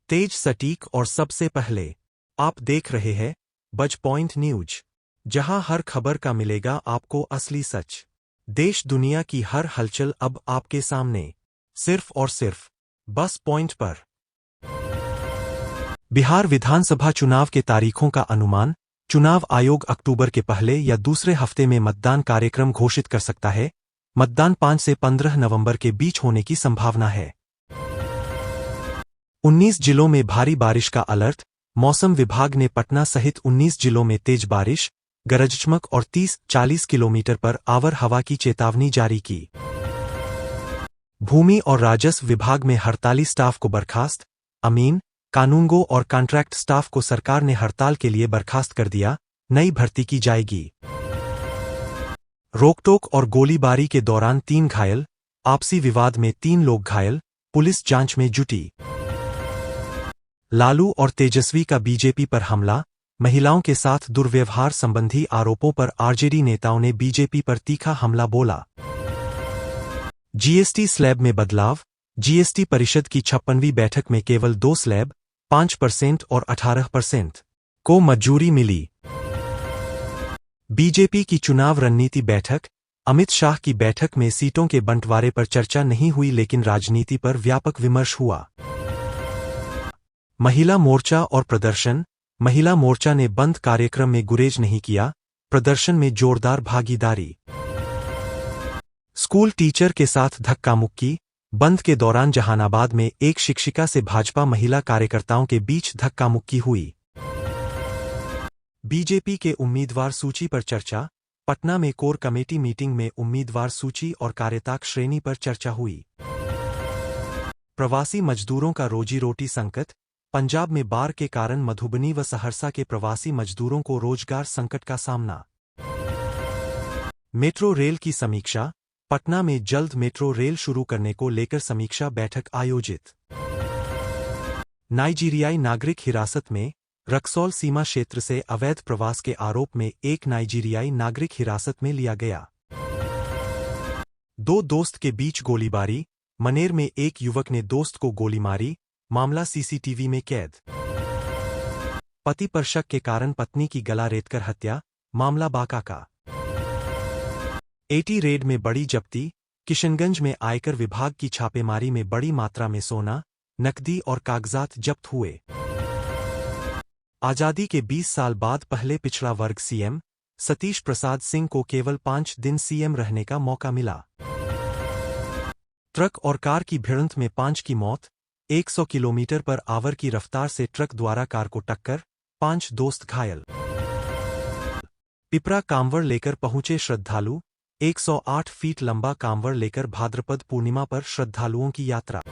तेज, सटीक और सबसे पहले। आप देख रहे हैं बज पॉइंट न्यूज, जहां हर खबर का मिलेगा आपको असली सच। देश दुनिया की हर हलचल अब आपके सामने, सिर्फ और सिर्फ बस पॉइंट पर। बिहार विधानसभा चुनाव के तारीखों का अनुमान। चुनाव आयोग अक्टूबर के पहले या दूसरे हफ्ते में मतदान कार्यक्रम घोषित कर सकता है। मतदान 5 से 15 नवंबर के बीच होने की संभावना है। 19 जिलों में भारी बारिश का अलर्ट। मौसम विभाग ने पटना सहित 19 जिलों में तेज बारिश, गरज चमक और 30-40 किलोमीटर पर आवर हवा की चेतावनी जारी की। भूमि और राजस्व विभाग में हड़ताली स्टाफ को बर्खास्त। अमीन, कानूनगो और कॉन्ट्रैक्ट स्टाफ को सरकार ने हड़ताल के लिए बर्खास्त कर दिया। नई भर्ती की जाएगी। रोकटोक और गोलीबारी के दौरान 3 घायल। आपसी विवाद में 3 लोग घायल, पुलिस जांच में जुटी। लालू और तेजस्वी का बीजेपी पर हमला। महिलाओं के साथ दुर्व्यवहार संबंधी आरोपों पर आरजेडी नेताओं ने बीजेपी पर तीखा हमला बोला। जीएसटी स्लैब में बदलाव। जीएसटी परिषद की 56वीं बैठक में केवल 2 स्लैब 5% और 18% को मंजूरी मिली। बीजेपी की चुनाव रणनीति बैठक। अमित शाह की बैठक में सीटों के बंटवारे पर चर्चा नहीं हुई, लेकिन राजनीति पर व्यापक विमर्श हुआ। महिला मोर्चा और प्रदर्शन। महिला मोर्चा ने बंद कार्यक्रम में गुरेज नहीं किया, प्रदर्शन में जोरदार भागीदारी। स्कूल टीचर के साथ धक्का मुक्की। बंद के दौरान जहानाबाद में एक शिक्षिका से भाजपा महिला कार्यकर्ताओं के बीच धक्का मुक्की हुई। बीजेपी के उम्मीदवार सूची पर चर्चा। पटना में कोर कमेटी मीटिंग में उम्मीदवार सूची और कार्यताक श्रेणी पर चर्चा हुई। प्रवासी मजदूरों का रोजी रोटी संकट। पंजाब में बाढ़ के कारण मधुबनी व सहरसा के प्रवासी मजदूरों को रोजगार संकट का सामना। मेट्रो रेल की समीक्षा। पटना में जल्द मेट्रो रेल शुरू करने को लेकर समीक्षा बैठक आयोजित। नाइजीरियाई नागरिक हिरासत में। रक्सौल सीमा क्षेत्र से अवैध प्रवास के आरोप में एक नाइजीरियाई नागरिक हिरासत में लिया गया। 2 दोस्त के बीच गोलीबारी। मनेर में एक युवक ने दोस्त को गोली मारी, मामला सीसीटीवी में कैद। पति पर शक के कारण पत्नी की गला रेतकर हत्या, मामला बांका का। एटी रेड में बड़ी जब्ती। किशनगंज में आयकर विभाग की छापेमारी में बड़ी मात्रा में सोना, नकदी और कागजात जब्त हुए। आजादी के 20 साल बाद पहले पिछड़ा वर्ग सीएम। सतीश प्रसाद सिंह को केवल 5 दिन सीएम रहने का मौका मिला। ट्रक और कार की भिड़ंत में 5 की मौत। 100 किलोमीटर पर आवर की रफ्तार से ट्रक द्वारा कार को टक्कर, 5 दोस्त घायल। पिपरा कांवड़ लेकर पहुंचे श्रद्धालु। 108 फीट लंबा कांवड़ लेकर भाद्रपद पूर्णिमा पर श्रद्धालुओं की यात्रा।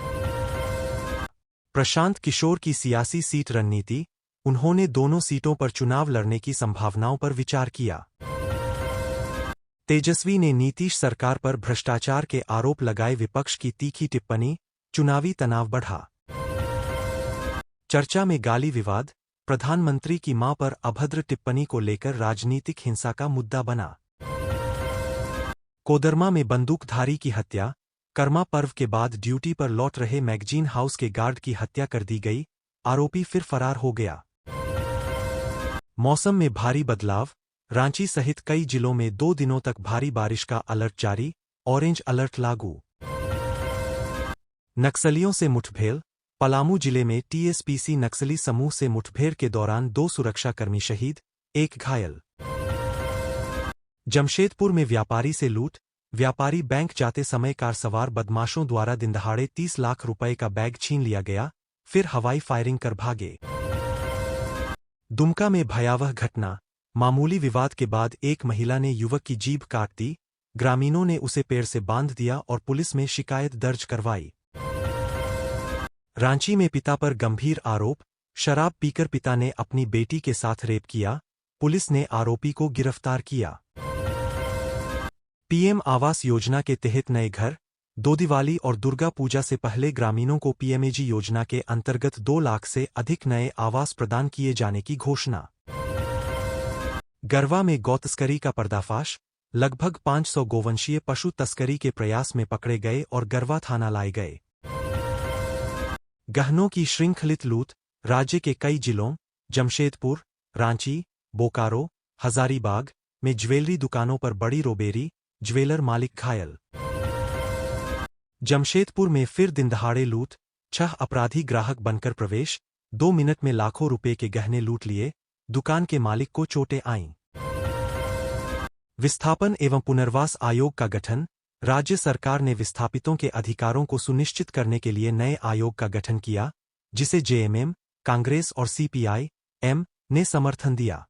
प्रशांत किशोर की सियासी सीट रणनीति। उन्होंने दोनों सीटों पर चुनाव लड़ने की संभावनाओं पर विचार किया। तेजस्वी ने नीतीश सरकार पर भ्रष्टाचार के आरोप लगाए, विपक्ष की तीखी टिप्पणी। चुनावी तनाव बढ़ा। चर्चा में गाली विवाद। प्रधानमंत्री की मां पर अभद्र टिप्पणी को लेकर राजनीतिक हिंसा का मुद्दा बना। कोदरमा में बंदूकधारी की हत्या। कर्मा पर्व के बाद ड्यूटी पर लौट रहे मैगजीन हाउस के गार्ड की हत्या कर दी गई, आरोपी फिर फरार हो गया। मौसम में भारी बदलाव। रांची सहित कई जिलों में 2 दिनों तक भारी बारिश का अलर्ट जारी, ऑरेंज अलर्ट लागू। नक्सलियों से मुठभेड़। पलामू जिले में टीएसपीसी नक्सली समूह से मुठभेड़ के दौरान 2 सुरक्षाकर्मी शहीद, 1 घायल। जमशेदपुर में व्यापारी से लूट। व्यापारी बैंक जाते समय कार सवार बदमाशों द्वारा दिनदहाड़े 30 लाख रुपए का बैग छीन लिया गया, फिर हवाई फायरिंग कर भागे। दुमका में भयावह घटना। मामूली विवाद के बाद एक महिला ने युवक की जीभ काट दी। ग्रामीणों ने उसे पेड़ से बांध दिया और पुलिस में शिकायत दर्ज करवाई। रांची में पिता पर गंभीर आरोप। शराब पीकर पिता ने अपनी बेटी के साथ रेप किया, पुलिस ने आरोपी को गिरफ्तार किया। पीएम आवास योजना के तहत नए घर। दो दिवाली और दुर्गा पूजा से पहले ग्रामीणों को पीएमएजी योजना के अंतर्गत 2 लाख से अधिक नए आवास प्रदान किए जाने की घोषणा। गरवा में गौ तस्करी का पर्दाफाश। लगभग 500 गोवंशीय पशु तस्करी के प्रयास में पकड़े गए और गरवा थाना लाए गए। गहनों की श्रृंखलित लूट, राज्य के कई जिलों जमशेदपुर, रांची, बोकारो, हजारीबाग में ज्वेलरी दुकानों पर बड़ी रोबेरी, ज्वेलर मालिक घायल। जमशेदपुर में फिर दिनदहाड़े लूट, 6 अपराधी ग्राहक बनकर प्रवेश, 2 मिनट में लाखों रुपए के गहने लूट लिए, दुकान के मालिक को चोटें आईं। विस्थापन एवं पुनर्वास आयोग का गठन, राज्य सरकार ने विस्थापितों के अधिकारों को सुनिश्चित करने के लिए नए आयोग का गठन किया, जिसे जेएमएम, कांग्रेस और सीपीआई एम ने समर्थन दिया।